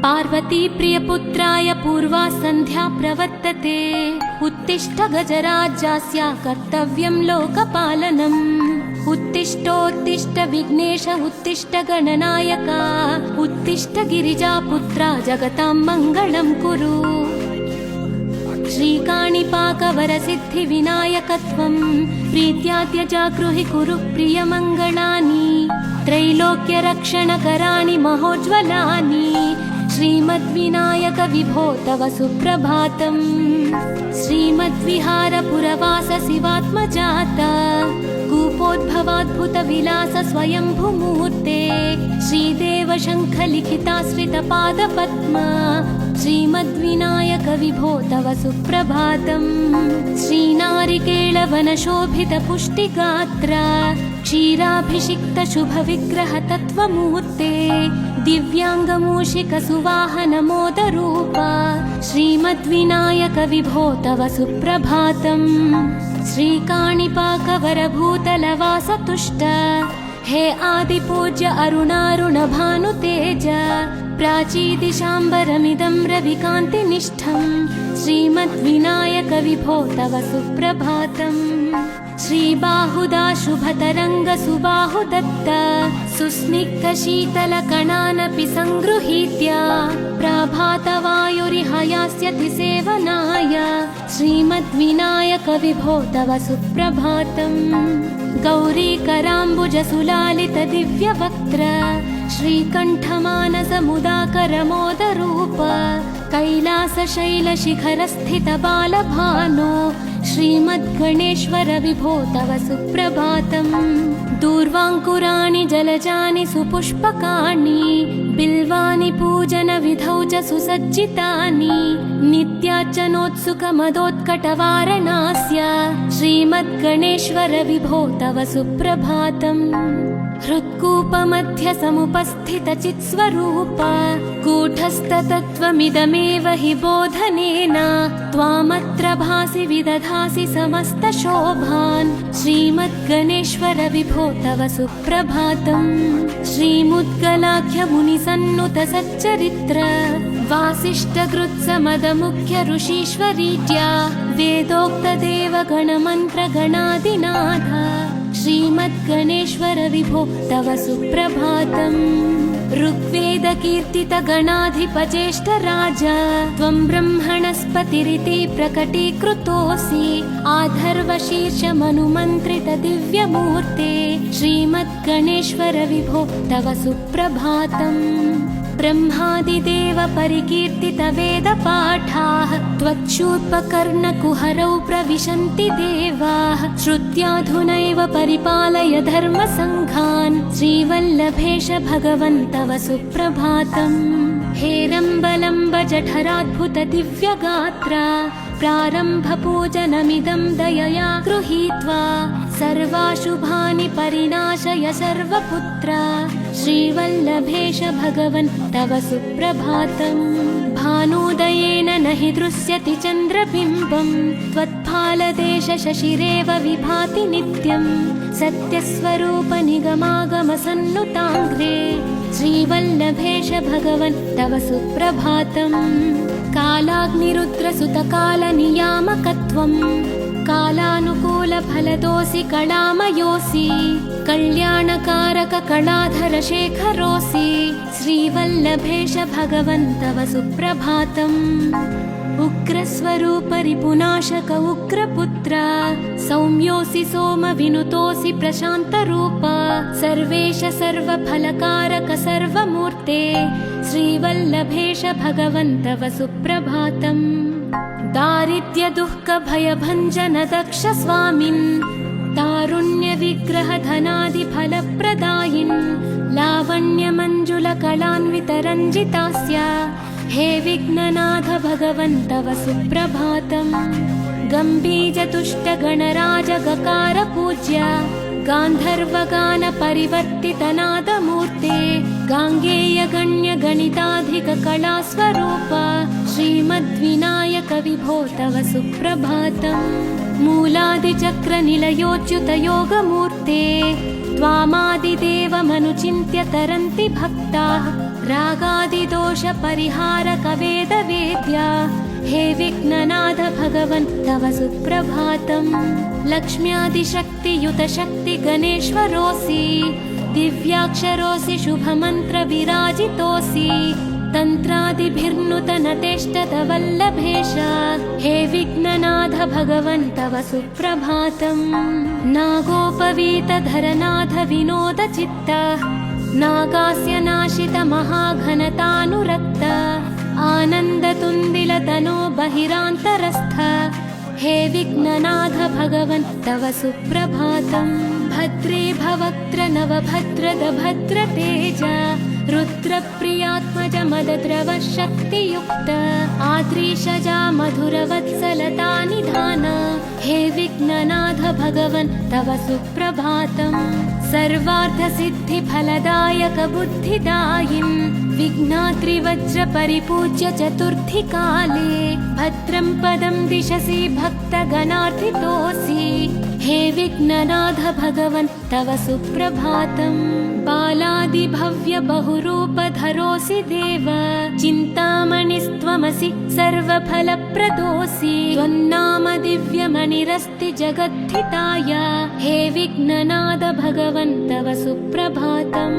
पार्वती प्रियपुत्राय पूर्वा सन्ध्या प्रवर्तते। उत्तिष्ठ गजराज्यास्य कर्तव्यं लोकपालनम्। उत्तिष्ठोत्तिष्ठ विघ्नेश उत्तिष्ठ गणनायक। उत्तिष्ठ गिरिजापुत्रा जगतां मङ्गलं कुरु। श्रीकाणिपाकवरसिद्धिविनायकत्वं प्रीत्याद्य जागृहि कुरु प्रियमङ्गलानि। त्रैलोक्यरक्षणकराणि महोज्ज्वलानि। श्रीमद्विनायक विभो तव सुप्रभातम्। श्रीमद्विहारपुरवास शिवात्मजात कूपोद्भवाद्भुतविलास स्वयंभूमूर्ते। श्रीदेव शङ्खलिखिताश्रितपादपद्म। श्रीमद्विनायक विभो तव सुप्रभातम्। श्रीनारिकेळवनशोभितपुष्टिगात्र क्षीराभिषिक्त शुभविग्रह तत्त्वमूर्ते। दिव्याङ्गमूषिक सुवाहन मोदरूप। श्रीमद्विनायक विभो तव सुप्रभातम्। श्रीकाणिपाकवरभूतलवास तुष्ट हे आदिपूज्य अरुणारुण भानुतेज। प्राचीदिशाम्बरमिदं रविकान्तिनिष्ठम्। श्रीमद्विनायक विभो तव सुप्रभातम्। श्रीबाहुदा शुभतरङ्ग सुबाहुदत्त सुस्निग्ध शीतलकणानपि सङ्गृहीत्य प्रभातवायुरिह यास्यति सेवनाय। श्रीमद्विनायक विभो तव सुप्रभातम्। गौरीकराम्बुजसुलालित दिव्यवक्त्र श्रीकण्ठमानसमुदाकरमोदरूप। कैलासशैलशिखरस्थित बालभानो श्रीमद्गणेश्वर विभो तव सुप्रभातम्। दूर्वाङ्कुराणि जलजानि सुपुष्पकाणि बिल्वानि पूजनविधौ च सुसज्जितानि। नित्यार्चनोत्सुकमदोत्कटवारणास्य श्रीमद्गणेश्वर विभो तव सुप्रभातम्। हृत्कूपमध्य समुपस्थितचित्स्वरूप कूटस्थतत्त्वमिदमेव हि बोधनेन त्वामत्र भासि विदधासि समस्तशोभान्। श्रीमद्गणेश्वर विभो तव सुप्रभातम्। श्रीमुद्गलाख्यमुनिसन्नुत सच्चरित्र वासिष्ठकृत्समदमुख्य ऋषीश्वरीत्या वेदोक्तदेवगणमन्त्रगणादिनाथ। श्रीमद्गणेश्वर विभो तव सुप्रभातम्। ऋग्वेदकीर्तितगणाधिपज्येष्ठराज त्वं ब्रह्मणस्पतिरिति प्रकटीकृतोऽसि। आधर्वशीर्षमनुमन्त्रित दिव्यमूर्ते श्रीमद्गणेश्वर विभो तव सुप्रभातम्। ब्रह्मादिदेव परिकीर्तित वेदपाठाः त्वच्छूर्पकर्णकुहरौ प्रविशन्ति देवाः। श्रुत्याधुनैव परिपालय धर्मसङ्घान्। श्रीवल्लभेश भगवन् तव सुप्रभातम्। हेरम्बलम्ब जठराद्भुत दिव्यगात्र प्रारम्भपूजनमिदं दयया गृहीत्वा सर्वाशुभानि परिनाशय सर्वपुत्र। श्रीवल्लभेश भगवन् तव सुप्रभातम्। भानोदयेन न हि दृश्यति चन्द्रबिम्बम् त्वत्फालदेश शशिरेव विभाति नित्यम्। सत्यस्वरूप निगमागम सन्नुताङ्घ्रे श्रीवल्लभेश भगवन् तव सुप्रभातम्। कालाग्निरुद्रसुतकालनियामकत्वम् कालानुकूलफलदोऽसि कलामयोऽसि। कल्याणकारक कलाधर शेखरोऽसि। श्रीवल्लभेश भगवन् तव सुप्रभातम्। उग्रस्वरूप रिपुनाशक उग्रपुत्र सौम्योऽसि सोमविनुतोऽसि प्रशान्तरूप। सर्वेश सर्वफलकारक सर्वमूर्ते श्रीवल्लभेश भगवन् तव सुप्रभातम्। दारिद्र्य दुःख भयभञ्जन दक्ष स्वामिन् तारुण्य विग्रह धनादि फलप्रदायिन्। लावण्य मंजुल कलान्वित रञ्जितास्य हे विघ्ननाथ भगवन् तव सुप्रभातम्। गम्भीर तुष्ट गणराज गकार पूज्य गान्धर्वगान परिवर्तित नादमूर्ते। गाङ्गेय गण्य गणिताधिक कलास्वरूप श्रीमद्विनायक विभो तव सुप्रभातम्। मूलादिचक्र निलयोच्युत योगमूर्ते त्वामादिदेवमनुचिन्त्य तरन्ति भक्ताः रागादिदोषपरिहारकवेदवेद्या हे विघ्ननाथ भगवन् तव सुप्रभातम् लक्ष्म्यादिशक्तियुतशक्ति गणेश्वरोऽसि दिव्याक्षरोऽसि शुभमन्त्रविराजितोऽसि तन्त्रादिभिर्नुतनतेष्टतवल्लभेश हे विघ्ननाथ भगवन् तव सुप्रभातम् नागोपवीतधरनाथ विनोदचित्त नागास्य नाशित महाघनतानुरक्त आनन्दतुन्दिलतनो बहिरान्तरस्थ हे विघ्ननाथ भगवन् तव सुप्रभातम् भद्रे भवक्त्र नवभद्रद भद्रतेज रुद्रप्रियात्मज मदद्रव शक्तियुक्त आद्रीशजा मधुरवत्सलता निधान हे विघ्ननाथ भगवन् तव सुप्रभातम् सर्वार्थसिद्धिफलदायक बुद्धिदायिन् विघ्नात्रिवज्रपरिपूज्य चतुर्थीकाले भद्रं पदं दिशसि भक्तगणार्थितोऽसि हे विघ्ननाथ भगवन् तव सुप्रभातम् बालादिभव्य बहुरूपधरोऽसि देव चिन्तामणिस्त्वमसि सर्वफलप्रदोऽसि त्वन्नाम दिव्यमणिरस्ति जगद्धिताय हे विघ्ननाथ भगवन् तव सुप्रभातम्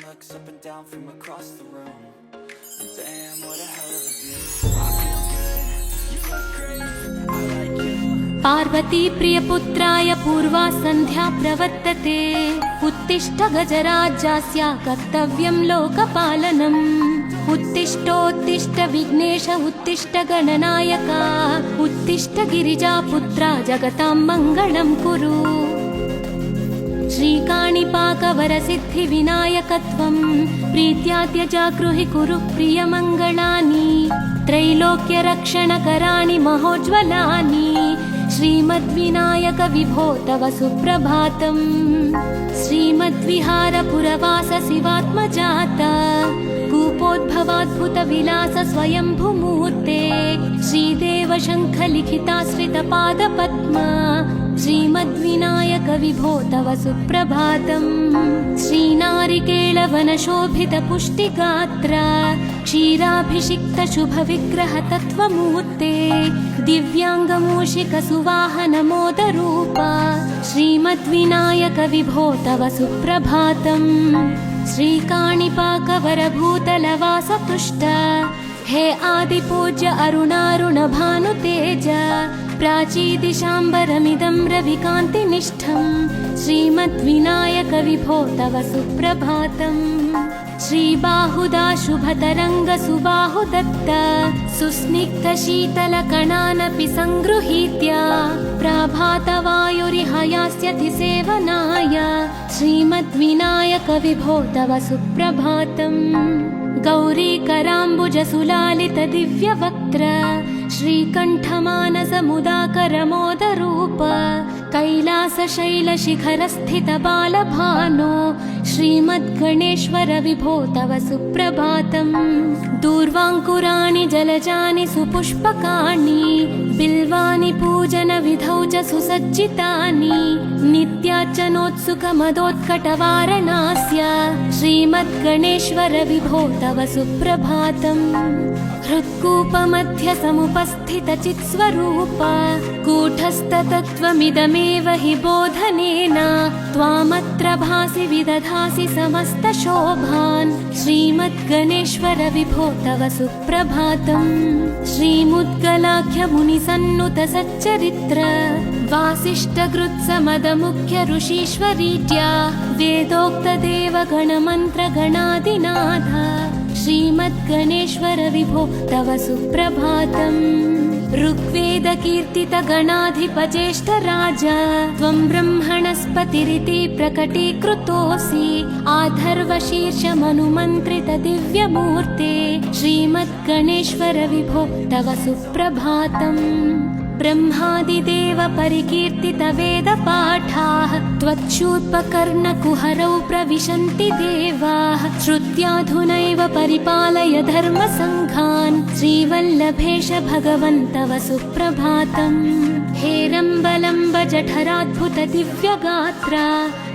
Looks up and down from across the room. Damn, what a hell of a view. I feel good, you look great, I like you. Parvati प्रियपुत्राय पूर्वा सन्ध्या प्रवर्तते उत्तिष्ठ गजराज्यस्य कर्तव्यं लोकपालनम् उत्तिष्ठोत्तिष्ठ विघ्नेश उत्तिष्ठ गणनायका उत्तिष्ठ गिरिजापुत्रा जगतां मङ्गलं कुरु श्रीकाणिपाकवरसिद्धिविनायकत्वं प्रीत्याद्य जागृहि कुरु प्रियमङ्गलानि त्रैलोक्यरक्षणकराणि महोज्ज्वलानि श्रीमद्विनायक विभो तव सुप्रभातम् श्रीमद्विहारपुरवास शिवात्मजात कूपोद्भवाद्भुतविलास स्वयंभूमूर्ते श्रीदेव शङ्खलिखिताश्रितपादपद्मा श्रीमद्विनायक विभो तव सुप्रभातम् श्रीनारिकेळवनशोभितपुष्टिगात्र क्षीराभिषिक्त शुभविग्रह तत्त्वमूर्ते दिव्याङ्गमूषिकसुवाहनमोदरूप श्रीमद्विनायक विभो तव सुप्रभातम् श्रीकाणिपाकवरभूतलवासपृष्ठ हे आदिपूज्य अरुणारुणभानुतेज प्राचीदिशाम्बरमिदं रविकान्तिनिष्ठम् श्रीमद्विनायक विभो तव सुप्रभातम् श्रीबाहुदा शुभतरङ्ग सुबाहुदत्त सुस्निग्धशीतलकणानपि सङ्गृहीत्य प्रभातवायुरिहयास्यति सेवनाय श्रीमद्विनायक विभो तव सुप्रभातम् गौरीकराम्बुजसुलालित दिव्यवक्त्र श्रीकण्ठमानसमुदाकरमोदरूप कैलासशैलशिखरस्थित बालभानो श्रीमद्गणेश्वर विभो तव सुप्रभातम् दूर्वाङ्कुराणि जलजानि सुपुष्पकाणि बिल्वानि पूजनविधौ च सुसज्जितानि नित्यार्चनोत्सुकमदोत्कटवारणास्य श्रीमद्गणेश्वर विभो तव सुप्रभातम् हृत्कूपमध्य समुपस्थितचित्स्वरूप कूटस्थतत्त्वमिदमेव हि बोधनेन त्वामत्र भासि विदधासि समस्तशोभान् श्रीमद्गणेश्वर विभो तव सुप्रभातम् श्रीमुद्गलाख्यमुनिसन्नुत सच्चरित्र वासिष्ठगृत्समदमुख्य ऋषीश्वरीत्या वेदोक्तदेवगणमन्त्रगणादिनाथ श्रीमद्गणेश्वर विभो तव सुप्रभातम् ऋग्वेदकीर्तितगणाधिपज्येष्ठराज त्वं ब्रह्मणस्पतिरिति प्रकटीकृतोऽसि आधर्वशीर्षमनुमन्त्रित दिव्यमूर्ते श्रीमद्गणेश्वर विभो तव सुप्रभातम् ब्रह्मादिदेव परिकीर्तित वेदपाठाः त्वच्छूर्पकर्णकुहरौ प्रविशन्ति देवाः श्रुत्वा इत्याधुनैव परिपालय धर्मसङ्घान् श्रीवल्लभेश भगवन् तव सुप्रभातम् हेरम्बलम्ब जठराद्भुत दिव्यगात्रा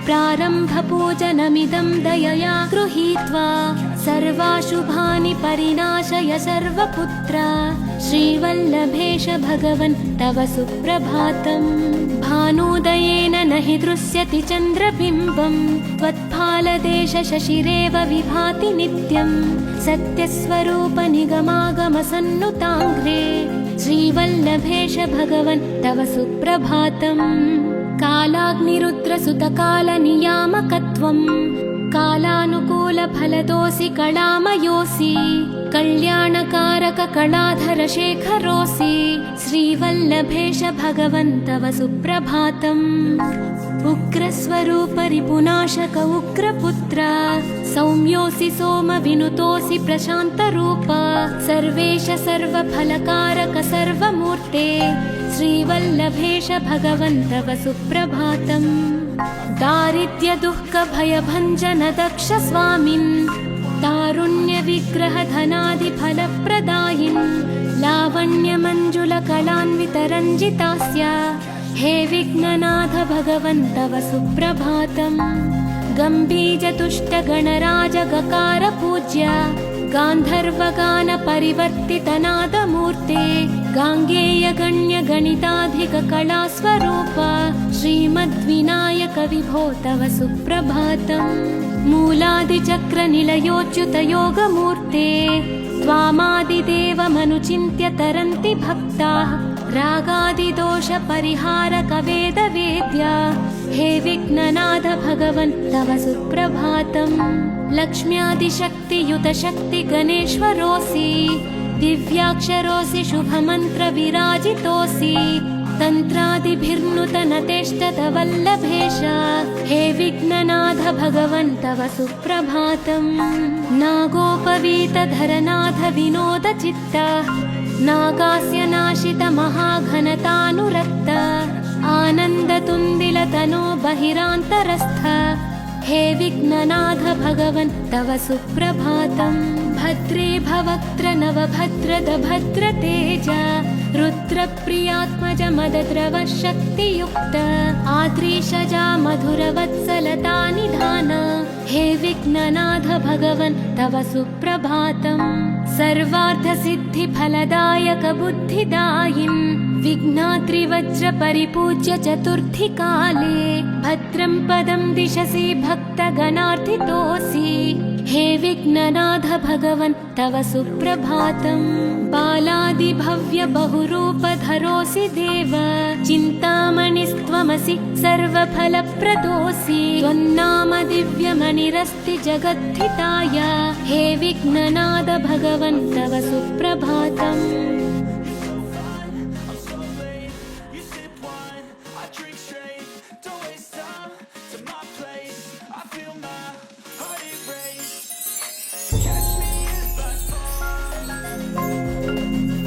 प्रारम्भपूजनमिदं दयया गृहीत्वा सर्वाशुभानि परिनाशय सर्वपुत्रा श्रीवल्लभेश भगवन् तव सुप्रभातम् भानोदयेन न हि दृश्यति चन्द्रबिम्बम् त्वत्फालदेश शशिरेव विभाति नित्यम् सत्यस्वरूप निगमागमसन्नुताङ्घ्रे श्रीवल्लभेश भगवन् तव सुप्रभातम् कालाग्निरुद्रसुतकालनियामकत्वम् कालानुकूलफलदोऽसि कलामयोऽसि कल्याणकारक कलाधर शेखरोऽसि श्रीवल्लभेश भगवन् तव सुप्रभातम् उग्रस्वरूप रिपुनाशक उग्रपुत्र सौम्योऽसि सोमविनुतोऽसि प्रशान्तरूप सर्वेश सर्वफलकारक सर्वमूर्ते श्रीवल्लभेश भगवन् तव सुप्रभातम् दारिद्र्य दुःख भयभञ्जन दक्ष स्वामिन् तारुण्य विग्रह धनादि फलप्रदायिन् लावण्य मंजुल कलान्वित रञ्जितास्य हे विघ्ननाथ भगवन् तव सुप्रभातम् गम्भीज तुष्ट गणराज गकार पूज्य गान्धर्वगान परिवर्तित नादमूर्ते गाङ्गेय गण्य गणिताधिक कलास्वरूप श्रीमद्विनायक विभो तव सुप्रभातम् मूलादिचक्र निलयोच्युत योगमूर्ते त्वामादिदेवमनुचिन्त्य तरन्ति भक्ताः रागादिदोष परिहारक वेदवेद्य हे विघ्ननाथ भगवन् तव सुप्रभातम् लक्ष्म्यादिशक्तियुत शक्ति गणेश्वरोऽसि दिव्याक्षरोऽसि शुभमन्त्र विराजितोऽसि तन्त्रादिभिर्नुत नतेष्टत वल्लभेश हे विघ्ननाथ भगवन् तव सुप्रभातम् नागोपवीत धरनाथ विनोद चित्त नागास्य नाशित महाघनतानुरक्त आनन्द तुन्दिल तनो बहिरान्तरस्थ हे विघ्ननाथ भगवन् तव सुप्रभातम् भद्रे भवक्त्र नवभद्रद भद्र तेज रुद्रप्रियात्मज मदद्रव शक्तियुक्त आद्रीशजा मधुरवत्सलता निधान हे विघ्ननाथ भगवन् तव सुप्रभातम् सर्वार्थ सिद्धि फलदायक बुद्धिदायिन् विघ्नात्रिवज्र परिपूज्य चतुर्थी काले भद्रं पदं दिशसि भक्तगणार्थितोऽसि हे विघ्ननाथ भगवन् तव सुप्रभातम् बालादिभव्य बहुरूपधरोऽसि देव चिन्तामणिस्त्वमसि सर्वफलप्रदोऽसि त्वन्नाम दिव्यमणिरस्ति जगद्धिताय हे विघ्ननाथ भगवन् तव सुप्रभातम्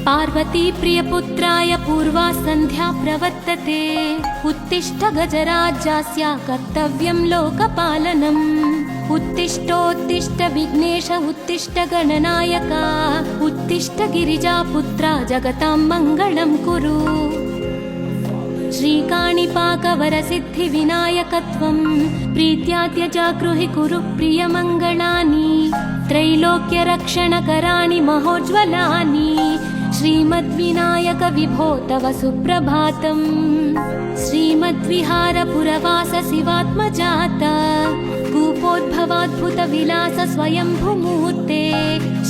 पार्वती प्रियपुत्राय पूर्वा सन्ध्या प्रवर्तते उत्तिष्ठ गजराज्यस्य कर्तव्यं लोकपालनम् उत्तिष्ठोत्तिष्ठ विघ्नेश उत्तिष्ठ गणनायक उत्तिष्ठ गिरिजापुत्रा जगतां मङ्गलं कुरु श्रीकाणिपाकवरसिद्धिविनायकत्वं प्रीत्याद्य जागृहि कुरु प्रियमङ्गलानि त्रैलोक्यरक्षणकराणि महोज्ज्वलानि श्रीमद्विनायक विभो तव सुप्रभातम् श्रीमद्विहारपुरवास शिवात्मजात कूपोद्भवाद्भुत विलास स्वयंभूमूर्ते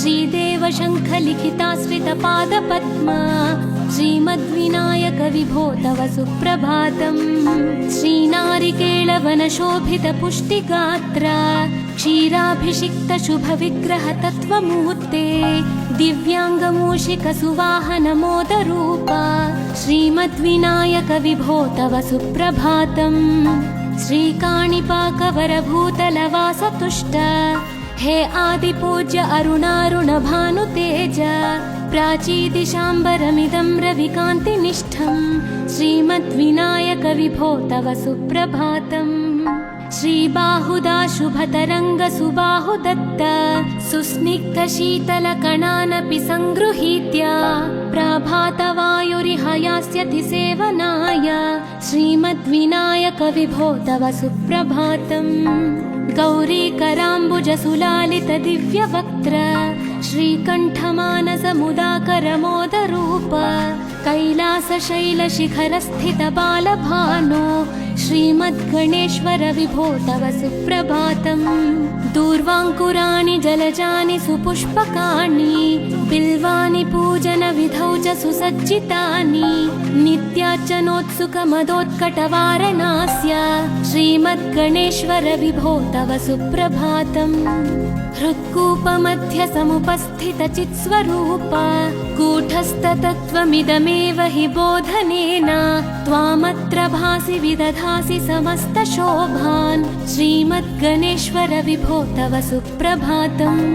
श्रीदेव शङ्ख लिखिताश्रित पादपद्मा श्रीमद्विनायक विभो तव सुप्रभातम् श्रीनारिकेळवनशोभित पुष्टिगात्र क्षीराभिषिक्त शुभ विग्रह तत्त्वमूर्ते दिव्याङ्गमूषिक सुवाहन मोदरूप श्रीमद्विनायक विभो तव सुप्रभातम् श्रीकाणिपाकवरभूतलवास तुष्ट हे आदिपूज्य अरुणारुण भानुतेज प्राचीदिशाम्बरमिदं रविकान्तिनिष्ठं श्रीमद्विनायक विभो तव सुप्रभातम् श्रीबाहुदा शुभतरङ्गसुबाहुदत्त सुस्निग्धशीतलकणानपि सङ्गृहीत्य प्रभातवायुरिहयास्यति सेवनाय श्रीमद्विनायक विभो तव सुप्रभातम्। गौरीकराम्बुजसुलालित दिव्यवक्त्र श्रीकण्ठमानसमुदाकरमोदरूप कैलासशैलशिखरस्थित बालभानो श्रीमद्गणेश्वर विभो तव सुप्रभातम्। दूर्वाङ्कुराणि जलजानि सुपुष्पकाणि बिल्वानि पूजनविधौ च सुसज्जितानि नित्यार्चनोत्सुकमदोत्कटवारणास्य श्रीमद्गणेश्वर विभो तव सुप्रभातम्। हृत्कूपमध्य समुपस्थितचित्स्वरूप कूटस्थतत्त्वमिदमेव हि बोधनेन त्वामत्र भासि विदधासि समस्तशोभान् श्रीमद्गणेश्वर विभो तव सुप्रभातम्।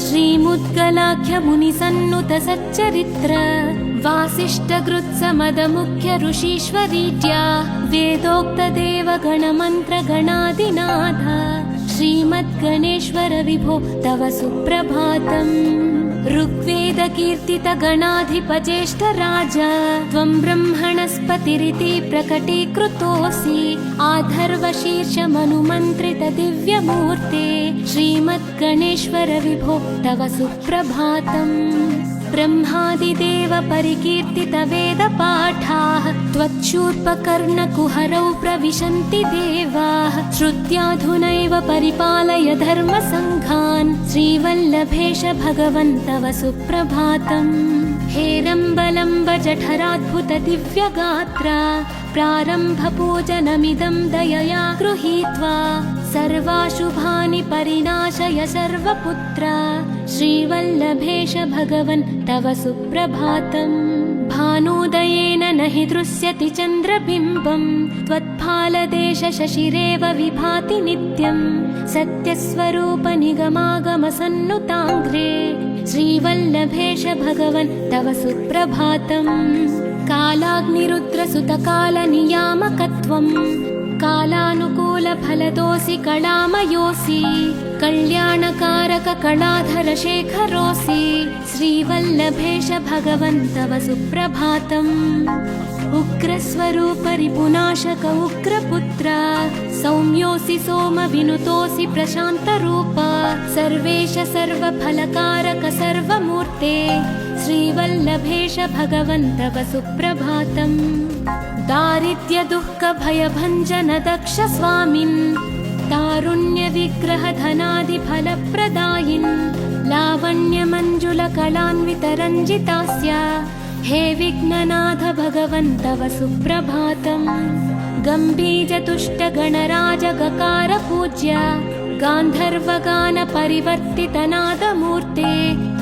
श्रीमुद्गलाख्यमुनिसन्नुत सच्चरित्र वासिष्ठकृत्समदमुख्य ऋषीश्वरीत्या वेदोक्तदेवगणमन्त्रगणादिनाथ श्रीमद्गणेश्वर विभो तव सुप्रभातम्। ऋग्वेदकीर्तितगणाधिपज्येष्ठराज त्वं ब्रह्मणस्पतिरिति प्रकटीकृतोऽसि आधर्वशीर्षमनुमन्त्रित दिव्यमूर्ते श्रीमद्गणेश्वर विभो तव सुप्रभातम्। ब्रह्मादिदेव परिकीर्तित वेदपाठाः त्वच्छूर्पकर्णकुहरौ प्रविशन्ति देवाः श्रुत्याधुनैव परिपालय धर्मसङ्घान् श्रीवल्लभेश भगवन् तव सुप्रभातम्। हेरम्बलम्ब जठराद्भुत दिव्यगात्र प्रारम्भपूजनमिदं दयया गृहीत्वा सर्वाशुभानि परिणाशय सर्वपुत्र श्रीवल्लभेश भगवन् तव सुप्रभातम्। भानोदयेन न हि दृश्यति चन्द्रबिम्बम् त्वत्फालदेश शशिरेव विभाति नित्यम् सत्यस्वरूप निगमागम सन्नुताङ्घ्रे श्रीवल्लभेश भगवन् तव सुप्रभातम्। कालाग्निरुद्रसुतकालनियामकत्वम् कालानुकूलफलदोऽसि कलामयोऽसि कल्याणकारक कलाधर शेखरोऽसि श्रीवल्लभेश भगवन् तव सुप्रभातम्। उग्रस्वरूप रिपुनाशक उग्रपुत्र सौम्योऽसि सोमविनुतोऽसि प्रशान्तरूप सर्वेश सर्वफलकारक सर्वमूर्ते श्रीवल्लभेश भगवन् तव सुप्रभातम्। दारिद्र्य दुःख भयभञ्जन दक्ष स्वामिन् तारुण्य विग्रह धनादि फलप्रदायिन् लावण्य मंजुल कलान्वित रञ्जितास्य हे विघ्ननाथ भगवन् तव सुप्रभातम्। गम्भीर तुष्ट गणराज गकार पूज्य गान्धर्वगान परिवर्तित नादमूर्ते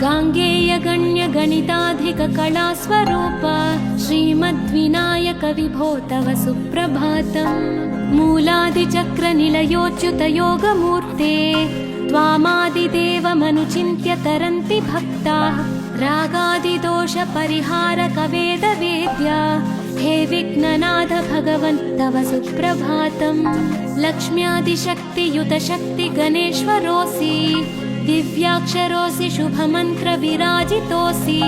गाङ्गेय गण्य गणिताधिक कला स्वरूप श्रीमद्विनायक विभो तव सुप्रभातम्। मूलादिचक्र निलयोच्युत योगमूर्ते त्वामादिदेवमनुचिन्त्य तरन्ति भक्ताः रागादिदोष परिहारक वेदवेद्या हे विघ्ननाथ भगवन् तव सुप्रभातम्। लक्ष्म्यादिशक्तियुत शक्ति गणेश्वरोऽसि दिव्याक्षरोऽसि शुभमन्त्र विराजितोऽसि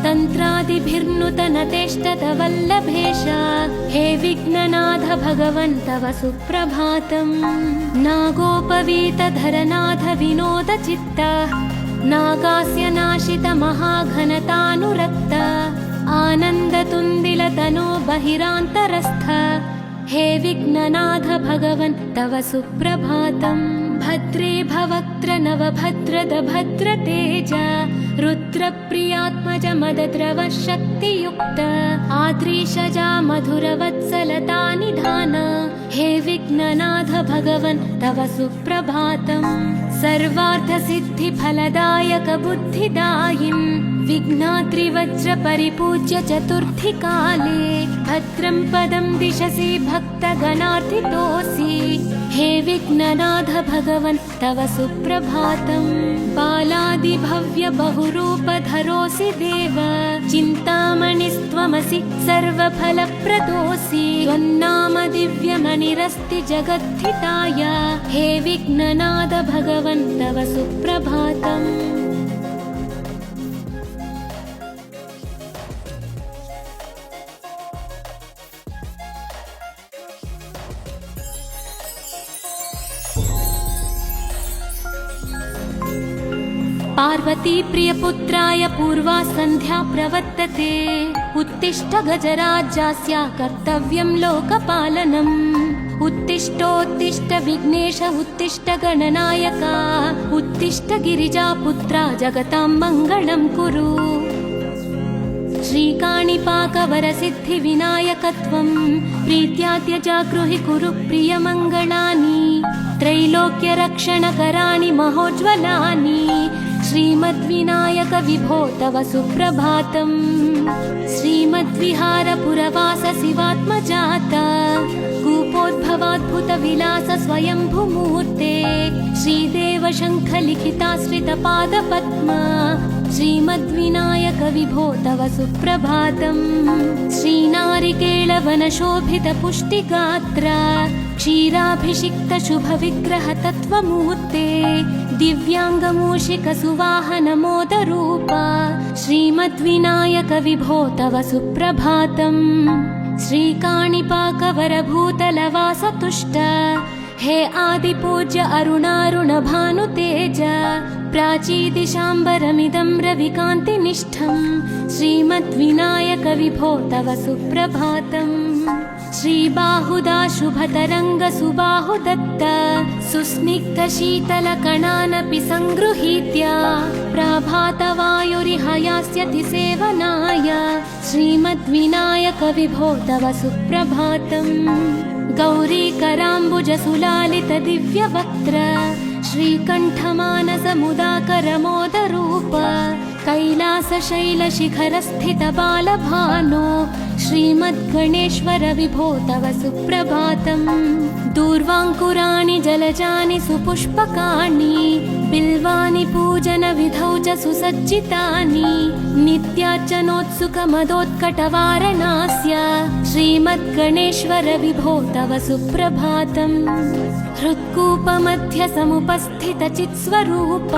तन्त्रादिभिर्नुतनतेष्टत वल्लभेश हे विघ्ननाथ भगवन् तव सुप्रभातम्। नागोपवीतधरनाथ विनोद चित्त नागास्य नाशित महाघनतानुरक्त आनन्दतुन्दिलतनो बहिरान्तरस्थ हे विघ्ननाथ भगवन् तव सुप्रभातम्। भद्रे भवक्त्र नवभद्रद भद्रतेज रुद्रप्रियात्मज मदद्रव शक्तियुक्त आद्रीशजा मधुरवत्सलता निधान हे विघ्ननाथ भगवन् तव सुप्रभातम्। सर्वार्थसिद्धिफलदायक बुद्धिदायिन् विघ्नाद्रिवज्र परिपूज्य चतुर्थी काले भद्रं पदं दिशसि भक्तगणार्थितोऽसि हे विघ्ननाथ भगवन् तव सुप्रभातम्। बालादिभव्य बहुरूपधरोऽसि देव चिन्तामणिस्त्वमसि सर्वफलप्रदोऽसि त्वन्नाम दिव्यमणिरस्ति जगद्धिताय हे विघ्ननाद भगवन् तव सुप्रभातम्। पार्वती प्रियपुत्राय पूर्वा सन्ध्या प्रवर्तते उत्तिष्ठ गजराज्यास्य कर्तव्यं लोकपालनम्। उत्तिष्ठोत्तिष्ठ विघ्नेश उत्तिष्ठ गणनायका उत्तिष्ठ गिरिजापुत्रा जगतां मङ्गलं कुरु। श्रीकाणिपाकवरसिद्धिविनायकत्वं प्रीत्या त्यजागृहि कुरु प्रियमङ्गलानि त्रैलोक्यरक्षणकराणि महोज्ज्वलानि श्रीमद्विनायक विभो तव सुप्रभातम्। श्रीमद्विहारपुरवास शिवात्मजाता कूपोद्भवाद्भुतविलास स्वयंभूमूर्ते श्रीदेव शङ्खलिखिताश्रितपादपद्मा श्रीमद्विनायक विभो तव सुप्रभातम्। श्रीनारिकेळवनशोभितपुष्टिगात्रा क्षीराभिषिक्तशुभविग्रहतत्त्वमूर्ते दिव्याङ्गमूषिकसुवाहनमोदरूपा श्रीमद्विनायक विभो तव सुप्रभातम्। श्रीकाणिपाकवरभूतलवासतुष्ट हे आदिपूज्य अरुणारुणभानुतेज प्राचीदिशाम्बरमिदं रविकान्तिनिष्ठम् श्रीमद्विनायक विभो तव सुप्रभातम्। श्रीबाहुदा शुभतरङ्ग सुबाहुदत्त सुस्निग्धशीतलकणानपि सङ्गृहीत्य प्रभातवायुरिहयास्यति सेवनाय श्रीमद्विनायक विभो तव सुप्रभातम्। गौरीकराम्बुजसुलालितदिव्यवक्त्र श्रीकण्ठमानसमुदाकरमोदरूप कैलासशैलशिखरस्थितबालभानो श्रीमद्गणेश्वर विभो तव सुप्रभातम्। दूर्वाङ्कुराणि जलजानि सुपुष्पकाणि बिल्वानि पूजनविधौ च सुसज्जितानि नित्यार्चनोत्सुकमदोत्कटवारणास्य श्रीमद्गणेश्वर विभो तव सुप्रभातम्। हृत्कूपमध्य समुपस्थितचित्स्वरूप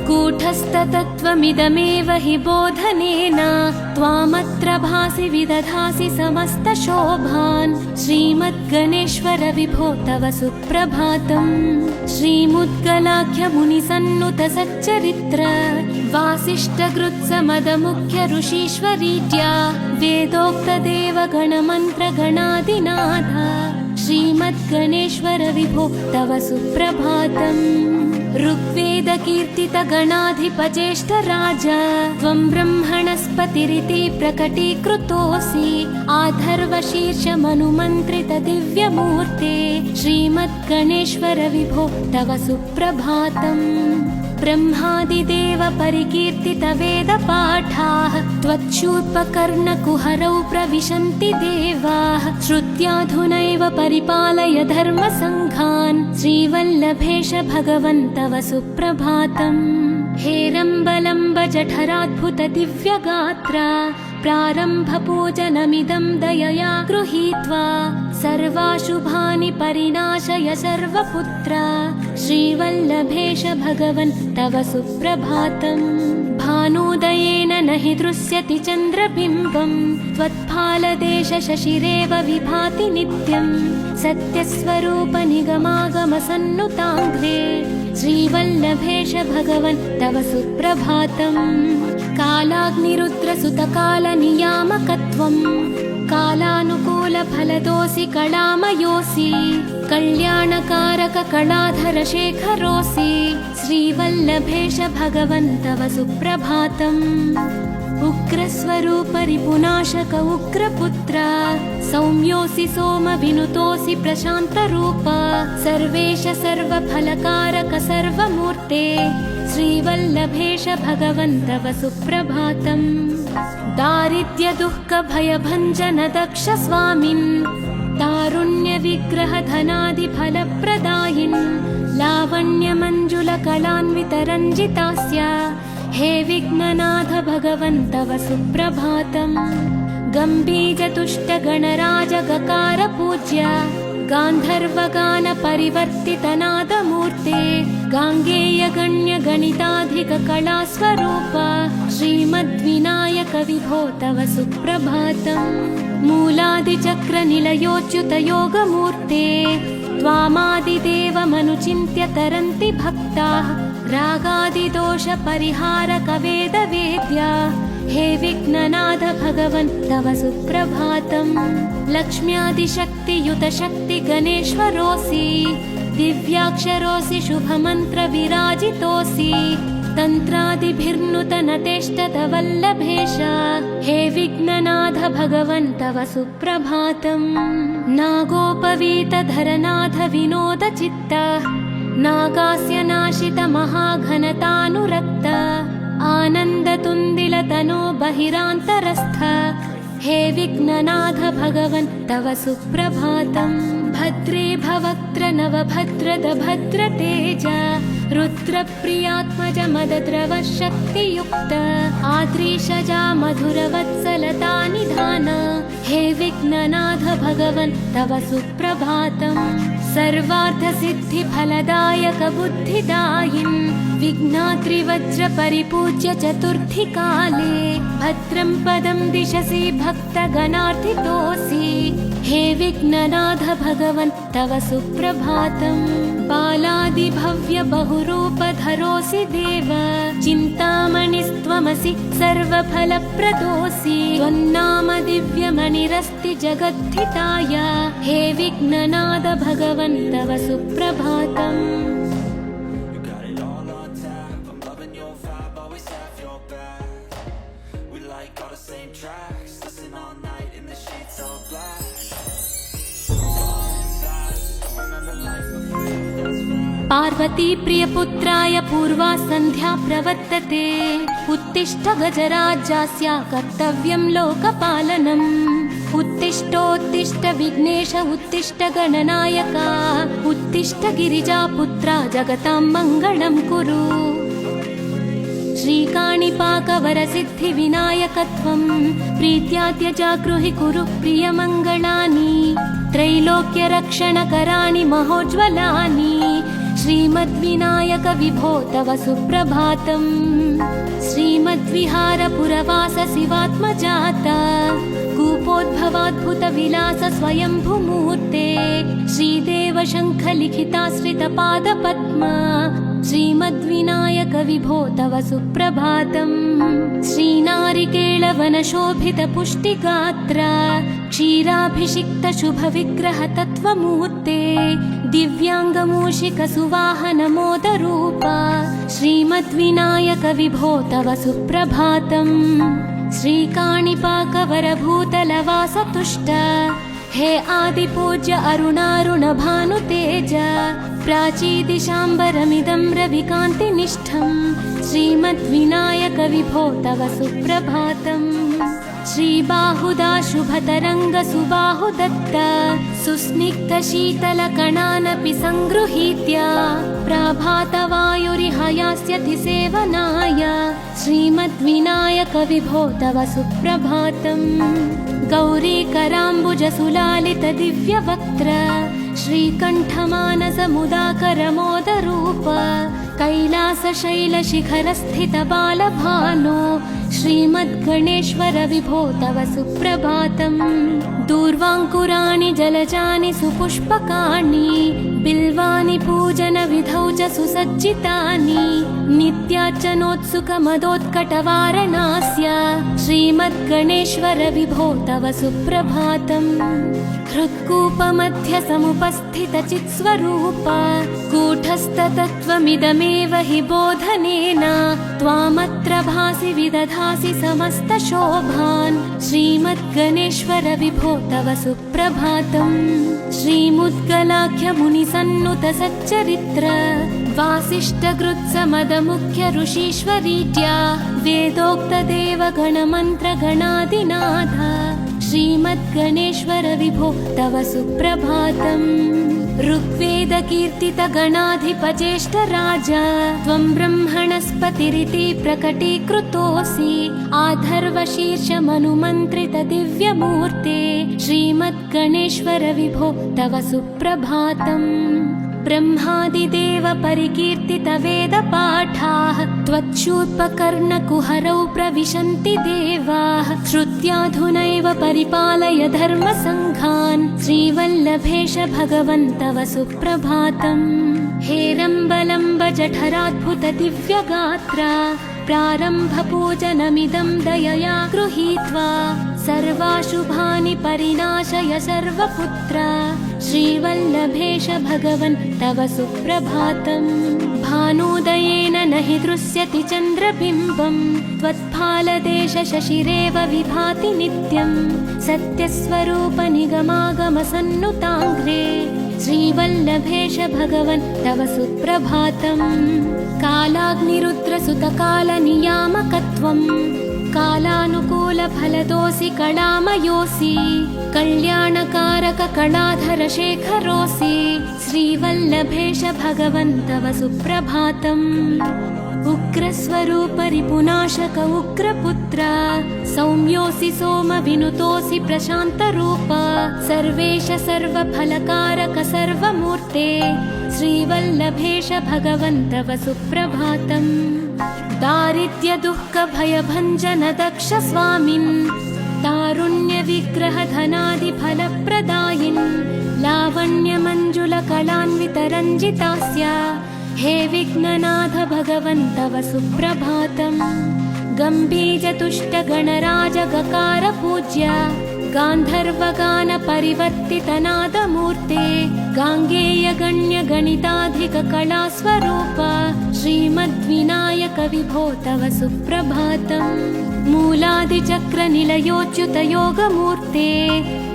कूटस्थतत्त्वमिदमेव हि बोधनेन त्वामत्र भासि विदधासि समस्तशोभान् श्रीमद्गणेश्वर विभो तव सुप्रभातम्। श्रीमुद्गलाख्यमुनिसन्नुत सच्चरित्र वासिष्ठगृत्समदमुख्य ऋषीश्वरीत्या वेदोक्तदेवगणमन्त्रगणादिनाथ श्रीमद्गणेश्वर विभो तव सुप्रभातम्। ऋग्वेदकीर्तितगणाधिपज्येष्ठराज त्वं ब्रह्मणस्पतिरिति प्रकटीकृतोऽसि आधर्वशीर्षमनुमन्त्रितदिव्यमूर्ते श्रीमद्गणेश्वर विभो तव सुप्रभातम्। ब्रह्मादिदेव परिकीर्तितवेदपाठाः त्वच्छूर्पकर्णकुहरौ प्रविशन्ति देवाः श्रुत्याधुनैव परिपालय धर्मसङ्घान् श्रीवल्लभेश भगवन् तव सुप्रभातम्। हेरम्बलम्ब जठराद्भुत दिव्यगात्रा प्रारम्भपूजनमिदं दयया गृहीत्वा सर्वाशुभानि परिनाशय सर्वपुत्रा श्रीवल्लभेश भगवन् तव सुप्रभातम्। भानोदयेन न हि दृश्यति चन्द्रबिम्बम् त्वत्फालदेश शशिरेव विभाति नित्यम् सत्यस्वरूप निगमागमसन्नुताङ्घ्रे श्रीवल्लभेश भगवन् तव सुप्रभातम्। कालाग्निरुद्रसुतकालनियामकत्वम् कालानुकूलफलदोऽसि कलामयोऽसि कल्याणकारक कलाधर शेखरोऽसि श्रीवल्लभेश भगवन् तव सुप्रभातम्। उग्रस्वरूप रिपुनाशक उग्रपुत्र सौम्योऽसि सोमविनुतोऽसि प्रशान्तरूप सर्वेश सर्वफलकारक सर्वमूर्ते श्रीवल्लभेश भगवन् तव सुप्रभातम्। दारिद्र्य दुःख भयभञ्जन दक्ष स्वामिन् तारुण्य विग्रह धनादि फलप्रदायिन् लावण्य मंजुल कलान्वित रञ्जितास्य हे विघ्ननाथ भगवन् तव सुप्रभातम्। गम्भीरतुष्टगणराज गकार पूज्य गान्धर्वगान परिवर्तितनादमूर्ते गाङ्गेय गण्य गणिताधिक कलास्वरूप श्रीमद्विनायक विभो तव सुप्रभातम्। मूलादिचक्र निलयोच्युत योगमूर्ते त्वामादिदेवमनुचिन्त्य तरन्ति भक्ताः रागादिदोष परिहारक वेदवेद्या हे विघ्ननाथ भगवन् तव सुप्रभातम्। लक्ष्म्यादिशक्तियुत शक्ति गणेश्वरोऽसि दिव्याक्षरोऽसि शुभमन्त्र विराजितोऽसि तन्त्रादिभिर्नुत नतेष्टत वल्लभेश हे विघ्ननाथ भगवन् तव सुप्रभातम्। नागोपवीतधरनाथ विनोद चित्त नागास्य नाशित महाघनतानुरक्त आनन्दतुन्दिलतनो बहिरान्तरस्थ हे विघ्ननाथ भगवन् तव सुप्रभातम्। भद्रे भवक्त्र नवभद्रद भद्रतेज रुद्रप्रियात्मज मदद्रव शक्तियुक्त आद्रीशजा मधुरवत्सलता निधान हे विघ्ननाथ भगवन् तव सुप्रभातम्। सर्वार्थसिद्धिफलदायक बुद्धिदायिन् विघ्नाद्रिवज्र परिपूज्य चतुर्थी काले भद्रं पदं दिशसि भक्तगणार्थितोऽसि हे विघ्ननाथ भगवन् तव सुप्रभातम्। बालादिभव्य बहुरूपधरोऽसि देव चिन्तामणिस्त्वमसि सर्वफलप्रदोऽसि त्वन्नाम दिव्यमणिरस्ति जगद्धिताय हे विघ्ननाथ भगवन् तव सुप्रभातम्। पार्वती प्रियपुत्राय पूर्वा सन्ध्या प्रवर्तते उत्तिष्ठ गजराज्यस्य कर्तव्यं लोकपालनम्। उत्तिष्ठोत्तिष्ठ विघ्नेश उत्तिष्ठ गणनायक उत्तिष्ठ गिरिजापुत्रा जगतां मङ्गलं कुरु। श्रीकाणिपाकवरसिद्धिविनायकत्वं प्रीत्याद्य जागृहि कुरु प्रियमङ्गलानि त्रैलोक्यरक्षणकराणि महोज्ज्वलानि श्रीमद्विनायक विभो तव सुप्रभातम्। श्रीमद्विहारपुरवास शिवात्मजात कूपोद्भवाद्भुत विलास स्वयंभूमूर्ते श्रीदेव शङ्ख लिखिताश्रित पादपद्मा श्रीमद्विनायक विभो तव सुप्रभातम्। श्रीनारिकेळवनशोभित पुष्टिगात्र क्षीराभिषिक्त शुभ विग्रह तत्त्वमूर्ते दिव्याङ्गमूषिक सुवाहन मोदरूप श्रीमद्विनायक विभो तव सुप्रभातम्। श्रीकाणिपाकवरभूतलवास तुष्ट हे आदिपूज्य अरुणारुण भानुतेज प्राचीदिशाम्बरमिदं रविकान्तिनिष्ठं श्रीमद्विनायक विभो तव सुप्रभातम्। श्रीबाहुदा शुभतरङ्ग सुबाहुदत्त सुस्निग्ध शीतलकणानपि सङ्गृहीत्य प्रभातवायुरिहयास्यति सेवनाय श्रीमद्विनायक विभो तव सुप्रभातम्। गौरीकराम्बुज सुलालित दिव्यवक्त्र श्रीकण्ठमानस मुदाकर मोदरूप कैलासशैलशिखरस्थित बालभानो श्रीमद्गणेश्वर विभो तव सुप्रभातम्। दूर्वाङ्कुराणि जलजानि सुपुष्पकाणि बिल्वानि पूजनविधौ च सुसज्जितानि नित्यार्चनोत्सुकमदोत्कटवारणास्य श्रीमद्गणेश्वर विभो तव सुप्रभातम्। हृत्कूपमध्य समुपस्थित चित्स्वरूप कूटस्थतत्त्वमिदमेव हि बोधनेन त्वामत्र भासि विदधासि समस्तशोभान् श्रीमद्गणेश्वर विभो तव सुप्रभातम्। श्रीमुद्गलाख्य मुनिसन्नुत सच्चरित्र वासिष्ठगृत्समदमुख्य ऋषीश्वरीत्या वेदोक्तदेव गणमन्त्र गणादिनाथ श्रीमद्गणेश्वर विभो तव सुप्रभातम्। ऋग्वेदकीर्तितगणाधिपज्येष्ठराज त्वं ब्रह्मणस्पतिरिति प्रकटीकृतोऽसि आधर्वशीर्षमनुमन्त्रितदिव्यमूर्ते श्रीमद्गणेश्वर विभो तव सुप्रभातम् ब्रह्मादिदेव परिकीर्तितवेदपाठाः त्वच्छूर्पकर्णकुहरौ प्रविशन्ति देवाः श्रुत्याधुनैव परिपालय धर्मसङ्घान् श्रीवल्लभेश भगवन् तव सुप्रभातम् हेरम्बलम्ब जठराद्भुत दिव्यगात्रा प्रारम्भपूजनमिदं दयया गृहीत्वा सर्वाशुभानि परिनाशय सर्वपुत्र श्रीवल्लभेश भगवन् तव सुप्रभातम् भानुदयेन न हि दृश्यति चन्द्रबिम्बं त्वत्फालदेश शशिरेव विभाति नित्यं सत्यस्वरूप निगमागमसन्नुताङ्घ्रे श्रीवल्लभेश भगवन् तव सुप्रभातम् कालाग्निरुद्रसुतकालनियामकत्वम् कालानुकूलफलदोऽसि कलामयोऽसि कल्याणकारक कलाधरशेखरोऽसि श्रीवल्लभेश भगवन् तव सुप्रभातम् उग्रस्वरूप रिपुनाशक उग्रपुत्र सौम्योऽसि सोमविनुतोऽसि प्रशान्तरूप सर्वेश सर्वफलकारक सर्वमूर्ते श्रीवल्लभेश भगवन् तव सुप्रभातम् दारिद्र्य दुःख भयभञ्जन दक्ष स्वामिन् तारुण्य विग्रह धनादि फलप्रदायिन् लावण्य मञ्जुल कलान्वित रञ्जितास्य हे विघ्ननाथ भगवन् तव सुप्रभातम् गम्भीर तुष्ट गणराज गकार पूज्य गान्धर्वगान परिवर्तित नादमूर्ते गाङ्गेय गण्य गणिताधिक कलास्वरूप श्रीमद्विनायक विभो तव सुप्रभातम् मूलादिचक्र निलयोच्युत योगमूर्ते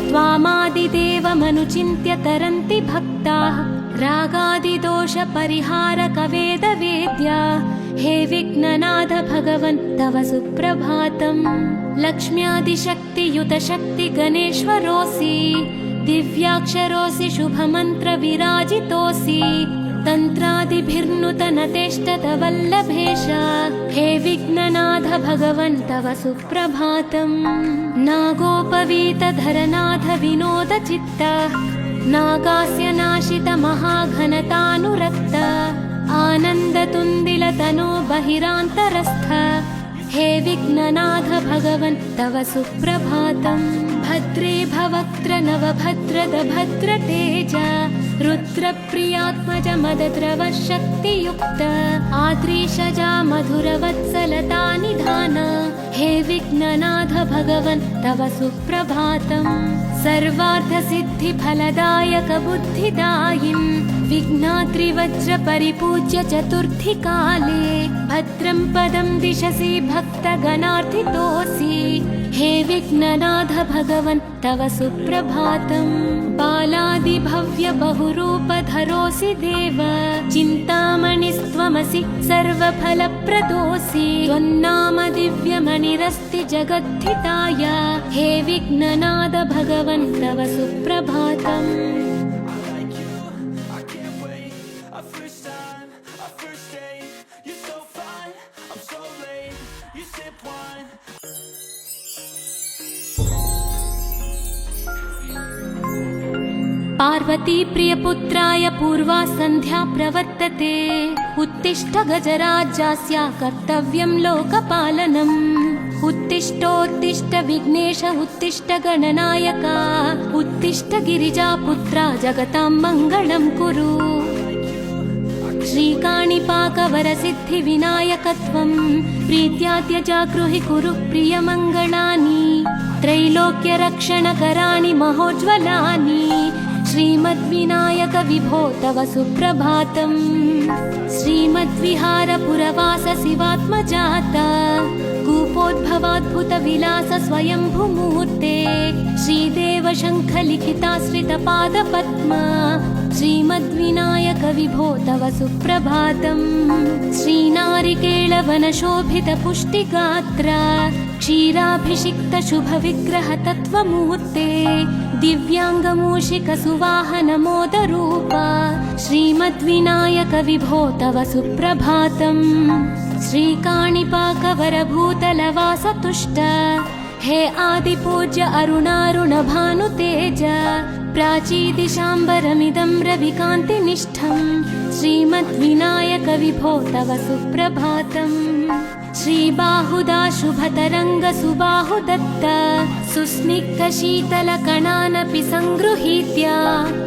त्वामादिदेवमनुचिन्त्य तरन्ति भक्ताः रागादिदोष परिहारक वेदवेद्या हे विघ्ननाथ भगवन् तव सुप्रभातम् लक्ष्म्यादिशक्तियुत शक्ति गणेश्वरोऽसि दिव्याक्षरोऽसि शुभमन्त्र विराजितोऽसि तन्त्रादिभिर्नुत नतेष्टत वल्लभेश हे विघ्ननाथ भगवन् तव सुप्रभातम् नागोपवीतधरनाथ विनोद चित्त नागास्य नाशित महाघनतानुरक्त आनन्दतुन्दिलतनो बहिरान्तरस्थ हे विघ्ननाथ भगवन् तव सुप्रभातम् भद्रे भवक्त्र नवभद्रद भद्रतेज रुद्रप्रियात्मज मदद्रव शक्तियुक्त आद्रीशजा मधुरवत्सलता निधान हे विघ्ननाथ भगवन् तव सुप्रभातम् सर्वार्थसिद्धिफलदायक बुद्धिदायिन् विघ्नाद्रिवज्र परिपूज्य चतुर्थी काले भद्रं पदं दिशसि भक्तगणार्थितोऽसि हे विघ्ननाथ भगवन् तव सुप्रभातम् बालादिभव्य बहुरूपधरोऽसि देव चिन्तामणिस्त्वमसि सर्वफलप्रदोऽसि त्वन्नाम दिव्यमणिरस्ति जगद्धिताय हे विघ्ननाथ भगवन् तव सुप्रभातम् पार्वती प्रियपुत्राय पूर्वा सन्ध्या प्रवर्तते उत्तिष्ठ गजराज्यस्य कर्तव्यं लोकपालनम् उत्तिष्ठोत्तिष्ठ विघ्नेश उत्तिष्ठ गणनायक उत्तिष्ठ गिरिजापुत्रा जगतां मङ्गलं कुरु श्रीकाणिपाकवरसिद्धिविनायकत्वं प्रीत्याद्यजागृहि कुरु प्रियमङ्गलानि त्रैलोक्यरक्षणकराणि महोज्ज्वलानि श्रीमद्विनायक विभो तव सुप्रभातम् श्रीमद्विहारपुरवास शिवात्मजाता कूपोद्भवाद्भुत विलास स्वयंभूमूर्ते श्रीदेव शङ्ख लिखिताश्रित पादपद्मा श्रीमद्विनायक विभो तव सुप्रभातम् श्रीनारिकेळवन शोभित पुष्टिगात्र क्षीराभिषिक्त शुभ विग्रह तत्त्वमूर्ते दिव्याङ्गमूषिकसुवाहनमोदरूप श्रीमद्विनायक विभो तव सुप्रभातम्। श्रीकाणिपाकवरभूतलवासतुष्ट हे आदिपूज्य अरुणारुणभानुतेज प्राचीदिशाम्बरमिदं रविकान्तिनिष्ठम्। श्रीमद्विनायक विभो तव सुप्रभातम्। श्रीबाहुदा शुभतरङ्गसुबाहुदत्त सुस्निग्धशीतलकणानपि सङ्गृहीत्य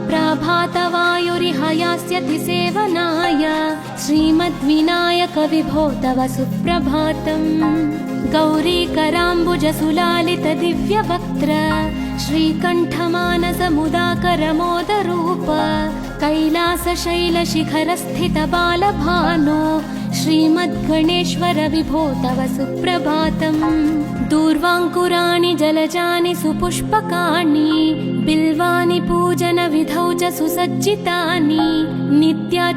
प्रभातवायुरिह यास्यति सेवनाय। श्रीमद्विनायक विभो तव सुप्रभातम्। गौरीकराम्बुजसुलालितदिव्यवक्त्र श्रीकण्ठमानसमुदाकरमोदरूप कैलासशैलशिखरस्थितबालभानो श्रीमद्गणेश्वर विभो तव सुप्रभातम्। दूर्वाङ्कुराणि जलजानि सुपुष्पकाणि बिल्वानि पूजनविधौ च सुसज्जितानि नित्या